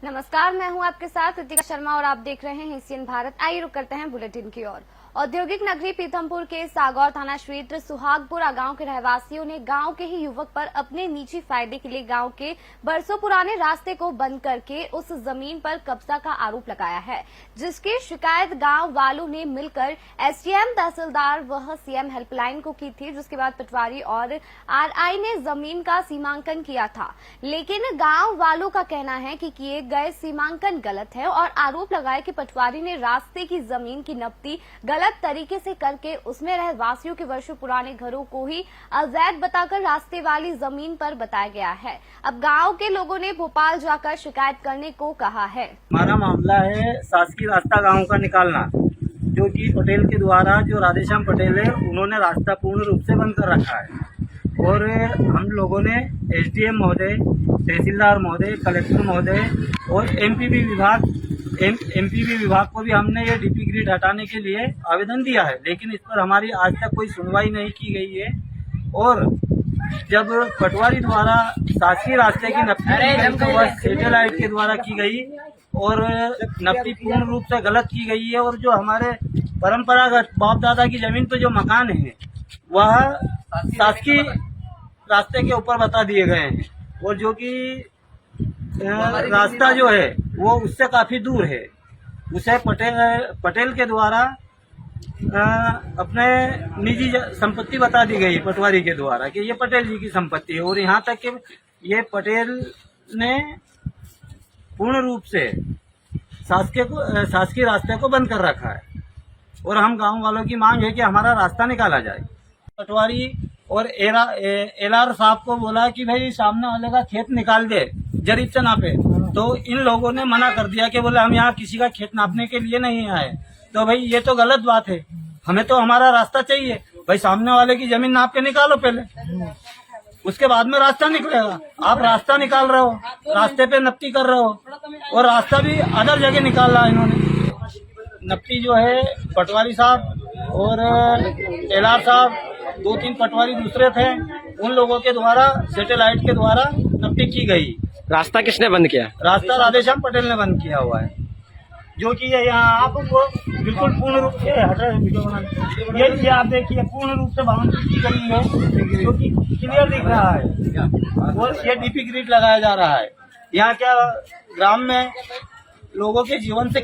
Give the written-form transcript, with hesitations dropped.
नमस्कार, मैं हूं आपके साथ ऋतिका शर्मा और आप देख रहे हैं एशियन भारत। आइए रुक करते हैं बुलेटिन की ओर। औद्योगिक नगरी पीथमपुर के सागौर थाना क्षेत्र सुहागपुरा गांव के रहवासियों ने गांव के ही युवक पर अपने निजी फायदे के लिए गांव के बरसों पुराने रास्ते को बंद करके उस जमीन पर कब्जा का आरोप लगाया है, जिसकी शिकायत गांव वालों ने मिलकर एसडीएम, तहसीलदार व सीएम हेल्पलाइन को की थी। जिसके बाद पटवारी और आरआई ने जमीन का सीमांकन किया था, लेकिन गांव वालों का कहना है कि किए गए सीमांकन गलत है और आरोप लगाया कि पटवारी ने रास्ते की जमीन की नपती गलत तरीके से करके उसमें रहवासियों के वर्षों पुराने घरों को ही अवैध बताकर रास्ते वाली जमीन पर बताया गया है। अब गांव के लोगों ने भोपाल जाकर शिकायत करने को कहा है। हमारा मामला है शासकीय रास्ता गांव का निकालना, जो कि पटेल के द्वारा, जो राधेश्याम पटेल है, उन्होंने रास्ता पूर्ण रूप से बंद कर रखा है। और हम लोगों ने एसडीएम महोदय, तहसीलदार महोदय, कलेक्टर महोदय और एमपीबी विभाग को भी हमने ये डीपी ग्रिड हटाने के लिए आवेदन दिया है, लेकिन इस पर हमारी आज तक कोई सुनवाई नहीं की गई है। और जब पटवारी द्वारा शासकीय रास्ते की नपती तो वह सैटेलाइट के द्वारा की गई और नपती पूर्ण रूप से गलत की गई है। और जो हमारे परंपरागत बाप दादा की जमीन पे जो मकान है वह शासकीय रास्ते के ऊपर बता दिए गए हैं, और जो कि रास्ता जो है वो उससे काफी दूर है। उसे पटेल के द्वारा अपने निजी संपत्ति बता दी गई पटवारी के द्वारा कि ये पटेल जी की संपत्ति है। और यहाँ तक कि ये पटेल ने पूर्ण रूप से शासकीय रास्ते को बंद कर रखा है। और हम गांव वालों की मांग है कि हमारा रास्ता निकाला जाए। पटवारी और एलआर साहब को बोला कि भाई सामने वाले का खेत निकाल दे जरीब से नापे, तो इन लोगों ने मना कर दिया कि बोले हम यहाँ किसी का खेत नापने के लिए नहीं आए। तो भाई ये तो गलत बात है, हमें तो हमारा रास्ता चाहिए। भाई सामने वाले की जमीन नाप के निकालो पहले, उसके बाद में रास्ता निकलेगा। आप रास्ता निकाल रहे हो, रास्ते पे नपती कर रहे हो, और रास्ता भी अदर जगह निकाल रहा है इन्होंने। नपती जो है पटवारी साहब और एलआर साहब, 2-3 पटवारी दूसरे थे, उन लोगों के द्वारा सैटेलाइट के द्वारा नपटी की गई। रास्ता किसने बंद किया? रास्ता राधेश्याम पटेल ने बंद किया हुआ है, जो कि ये यहाँ आप वो बिल्कुल पूर्ण रूप से वीडियो बनाने, ये आप देखिए पूर्ण रूप से बाउंड्री की गई है, जो कि क्लियर दिख रहा है। और ये डीपी ग्रिड लगाया जा रहा है। यहाँ क्या ग्राम में लोगों के जीवन से